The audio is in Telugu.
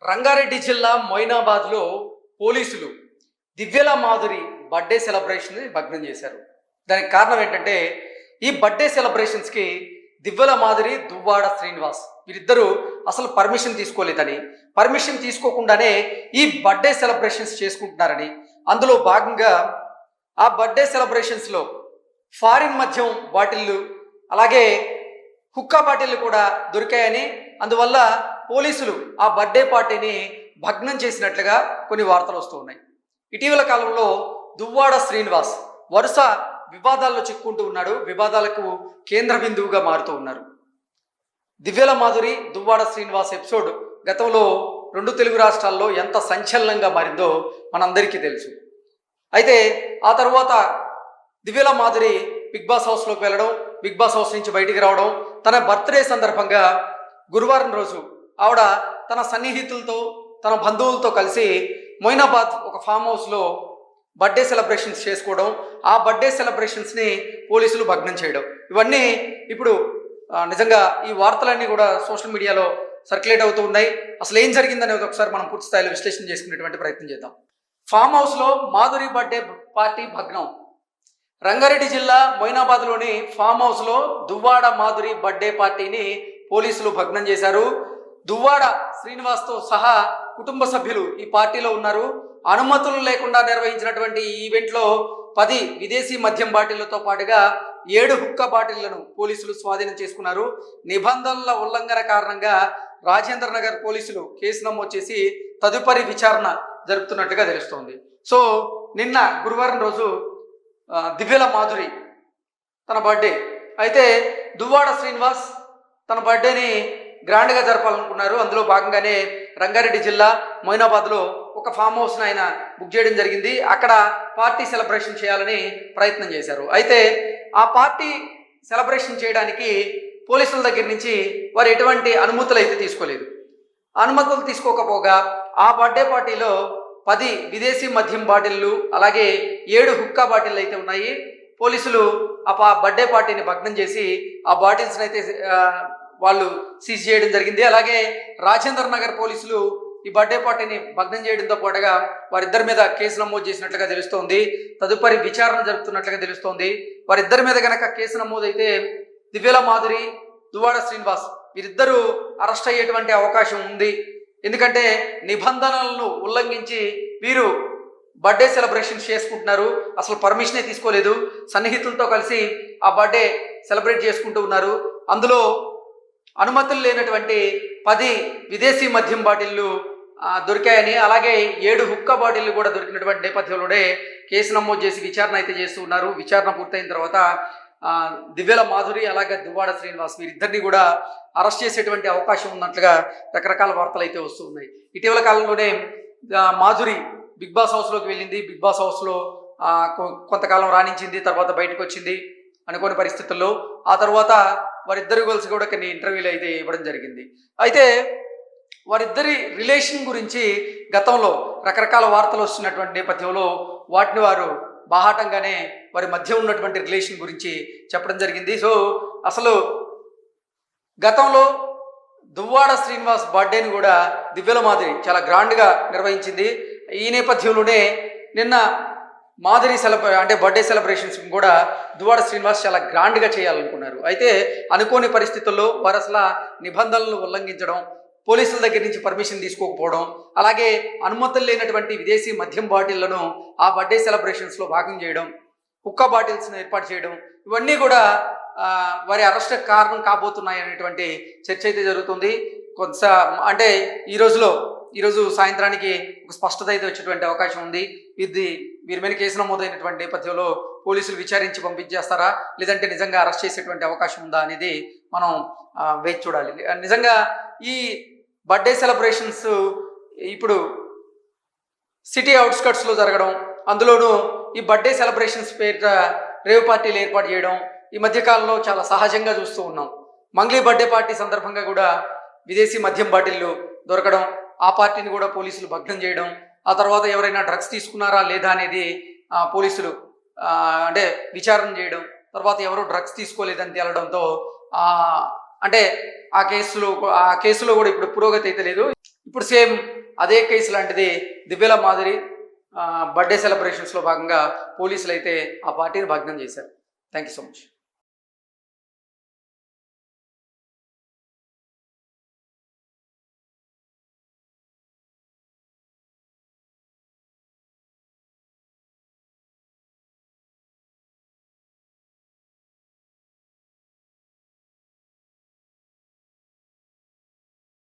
రంగారెడ్డి జిల్లా మొయినాబాద్లో పోలీసులు దివ్యల మాధురి బర్త్డే సెలబ్రేషన్ భగ్నం చేశారు. దానికి కారణం ఏంటంటే ఈ బర్త్డే సెలబ్రేషన్స్కి దివ్యల మాధురి దువ్వాడ శ్రీనివాస్ వీరిద్దరూ అసలు పర్మిషన్ తీసుకోలేదని, పర్మిషన్ తీసుకోకుండానే ఈ బర్త్డే సెలబ్రేషన్స్ చేసుకుంటున్నారని, అందులో భాగంగా ఆ బర్త్డే సెలబ్రేషన్స్లో ఫారిన్ మద్యం బాటిళ్ళు అలాగే హుక్కా బాటిళ్ళు కూడా దొరికాయని, అందువల్ల పోలీసులు ఆ బర్త్డే పార్టీని భగ్నం చేసినట్లుగా కొన్ని వార్తలు వస్తూ ఉన్నాయి. ఇటీవల కాలంలో దువ్వాడ శ్రీనివాస్ వరుస వివాదాల్లో చిక్కుంటూ ఉన్నాడు, వివాదాలకు కేంద్ర బిందువుగా మారుతూ ఉన్నారు. దివ్యల మాధురి దువ్వాడ శ్రీనివాస్ ఎపిసోడ్ గతంలో 2 తెలుగు రాష్ట్రాల్లో ఎంత సంచలనంగా మారిందో మనందరికీ తెలుసు. అయితే ఆ తర్వాత దివ్యల మాధురి బిగ్ బాస్ హౌస్లోకి వెళ్ళడం, బిగ్ బాస్ హౌస్ నుంచి బయటికి రావడం, తన బర్త్డే సందర్భంగా గురువారం రోజు ఆవిడ తన సన్నిహితులతో తన బంధువులతో కలిసి మొయినాబాద్ ఒక ఫామ్ హౌస్లో బర్త్డే సెలబ్రేషన్స్ చేసుకోవడం, ఆ బర్త్డే సెలబ్రేషన్స్ని పోలీసులు భగ్నం చేయడం, ఇవన్నీ ఇప్పుడు నిజంగా ఈ వార్తలన్నీ కూడా సోషల్ మీడియాలో సర్క్యులేట్ అవుతూ ఉన్నాయి. అసలు ఏం జరిగిందనేది ఒకసారి మనం పూర్తి స్థాయిలో విశ్లేషణ చేసుకునేటువంటి ప్రయత్నం చేద్దాం. ఫామ్ హౌస్లో మాధురి బర్త్డే పార్టీ భగ్నం. రంగారెడ్డి జిల్లా మొయినాబాద్లోని ఫామ్ హౌస్లో దువ్వాడ మాధురి బర్త్డే పార్టీని పోలీసులు భగ్నం చేశారు. దువ్వాడ శ్రీనివాస్తో సహా కుటుంబ సభ్యులు ఈ పార్టీలో ఉన్నారు. అనుమతులు లేకుండా నిర్వహించినటువంటి ఈ ఈవెంట్లో 10 విదేశీ మద్యం బాటిళ్లతో పాటుగా 7 హుక్కా బాటిళ్లను పోలీసులు స్వాధీనం చేసుకున్నారు. నిబంధనల ఉల్లంఘన కారణంగా రాజేంద్ర నగర్ పోలీసులు కేసు నమోదు చేసి తదుపరి విచారణ జరుపుతున్నట్టుగా తెలుస్తోంది. సో నిన్న గురువారం రోజు దివ్యల మాధురి తన బర్త్డే, అయితే దువ్వాడ శ్రీనివాస్ తన బర్త్డేని గ్రాండ్గా జరపాలనుకున్నారు. అందులో భాగంగానే రంగారెడ్డి జిల్లా మొయినాబాద్లో ఒక ఫామ్ హౌస్ను ఆయన బుక్ చేయడం జరిగింది. అక్కడ పార్టీ సెలబ్రేషన్ చేయాలని ప్రయత్నం చేశారు. అయితే ఆ పార్టీ సెలబ్రేషన్ చేయడానికి పోలీసుల దగ్గర నుంచి వారు ఎటువంటి అనుమతులు అయితే తీసుకోలేదు. అనుమతులు తీసుకోకపోగా ఆ బర్త్డే పార్టీలో 10 విదేశీ మద్యం బాటిళ్ళు అలాగే 7 హుక్కా బాటిళ్ళు అయితే ఉన్నాయి. పోలీసులు ఆ బర్త్డే పార్టీని భగ్నం చేసి ఆ బాటిల్స్ని అయితే వాళ్ళు సీజ్ చేయడం జరిగింది. అలాగే రాజేంద్ర నగర్ పోలీసులు ఈ బర్త్డే పార్టీని భగ్నం చేయడంతో పాటుగా వారిద్దరి మీద కేసు నమోదు చేసినట్లుగా తెలుస్తోంది. తదుపరి విచారణ జరుపుతున్నట్లుగా తెలుస్తోంది. వారిద్దరి మీద కనుక కేసు నమోదైతే దివ్యల మాధురి దువ్వాడ శ్రీనివాస్ వీరిద్దరూ అరెస్ట్ అయ్యేటువంటి అవకాశం ఉంది. ఎందుకంటే నిబంధనలను ఉల్లంఘించి వీరు బర్త్డే సెలబ్రేషన్స్ చేసుకుంటున్నారు, అసలు పర్మిషనే తీసుకోలేదు, సన్నిహితులతో కలిసి ఆ బర్త్డే సెలబ్రేట్ చేసుకుంటూ ఉన్నారు. అందులో అనుమతులు లేనటువంటి 10 విదేశీ మద్యం బాటిళ్ళు దొరికాయని, అలాగే 7 హుక్కా బాటిళ్ళు కూడా దొరికినటువంటి నేపథ్యంలోనే కేసు నమోదు చేసి విచారణ అయితే చేస్తూ ఉన్నారు. విచారణ పూర్తయిన తర్వాత దివ్యల మాధురి అలాగే దువ్వాడ శ్రీనివాస్ వీరిద్దరిని కూడా అరెస్ట్ చేసేటువంటి అవకాశం ఉన్నట్లుగా రకరకాల వార్తలు అయితే వస్తూ ఉన్నాయి. ఇటీవల కాలంలోనే మాధురి బిగ్ బాస్ హౌస్లోకి వెళ్ళింది. బిగ్ బాస్ హౌస్లో కొంతకాలం రాణించింది, తర్వాత బయటకు వచ్చింది అనుకోని పరిస్థితుల్లో. ఆ తర్వాత వారిద్దరు కలిసి కూడా కొన్ని ఇంటర్వ్యూలు అయితే ఇవ్వడం జరిగింది. అయితే వారిద్దరి రిలేషన్ గురించి గతంలో రకరకాల వార్తలు వస్తున్నటువంటి నేపథ్యంలో వాటిని వారు బాహాటంగానే వారి మధ్య ఉన్నటువంటి రిలేషన్ గురించి చెప్పడం జరిగింది. సో అసలు గతంలో దువ్వాడ శ్రీనివాస్ బర్త్డేని కూడా దివ్యల మాధురి చాలా గ్రాండ్గా నిర్వహించింది. ఈ నేపథ్యంలోనే నిన్న మాధురి బర్త్డే సెలబ్రేషన్స్ కూడా దువ్వాడ శ్రీనివాస్ చాలా గ్రాండ్గా చేయాలనుకున్నారు. అయితే అనుకోని పరిస్థితుల్లో వారు అసలు నిబంధనలను ఉల్లంఘించడం, పోలీసుల దగ్గర నుంచి పర్మిషన్ తీసుకోకపోవడం, అలాగే అనుమతులు లేనటువంటి విదేశీ మద్యం బాటిళ్లను ఆ బర్త్డే సెలబ్రేషన్స్లో భాగం చేయడం, హుక్కా బాటిల్స్ను ఏర్పాటు చేయడం, ఇవన్నీ కూడా వారి అరెస్ట్ కారణం కాబోతున్నాయి అనేటువంటి చర్చ అయితే జరుగుతుంది. అంటే ఈరోజు సాయంత్రానికి ఒక స్పష్టత అయితే వచ్చేటువంటి అవకాశం ఉంది. వీరి మీద కేసు నమోదైనటువంటి నేపథ్యంలో పోలీసులు విచారించి పంపించేస్తారా, లేదంటే నిజంగా అరెస్ట్ చేసేటువంటి అవకాశం ఉందా అనేది మనం వేచి చూడాలి. నిజంగా ఈ బర్త్డే సెలబ్రేషన్స్ ఇప్పుడు సిటీ అవుట్స్కట్స్లో జరగడం, అందులోనూ ఈ బర్త్డే సెలబ్రేషన్స్ పేరిట రేవ్ పార్టీలు ఏర్పాటు చేయడం ఈ మధ్యకాలంలో చాలా సహజంగా చూస్తూ ఉన్నాం. మంగ్లీ బర్త్డే పార్టీ సందర్భంగా కూడా విదేశీ మద్యం బాటిళ్ళు దొరకడం, ఆ పార్టీని కూడా పోలీసులు భగ్నం చేయడం, ఆ తర్వాత ఎవరైనా డ్రగ్స్ తీసుకున్నారా లేదా అనేది పోలీసులు విచారణ చేయడం, తర్వాత ఎవరు డ్రగ్స్ తీసుకోలేదని తేలడంతో అంటే ఆ కేసులో కూడా ఇప్పుడు పురోగతి అయితే లేదు. ఇప్పుడు సేమ్ అదే కేసు లాంటిది దివ్యల మాదిరి బర్త్డే సెలబ్రేషన్స్లో భాగంగా పోలీసులు అయితే ఆ పార్టీని భగ్నం చేశారు. Thank you so much.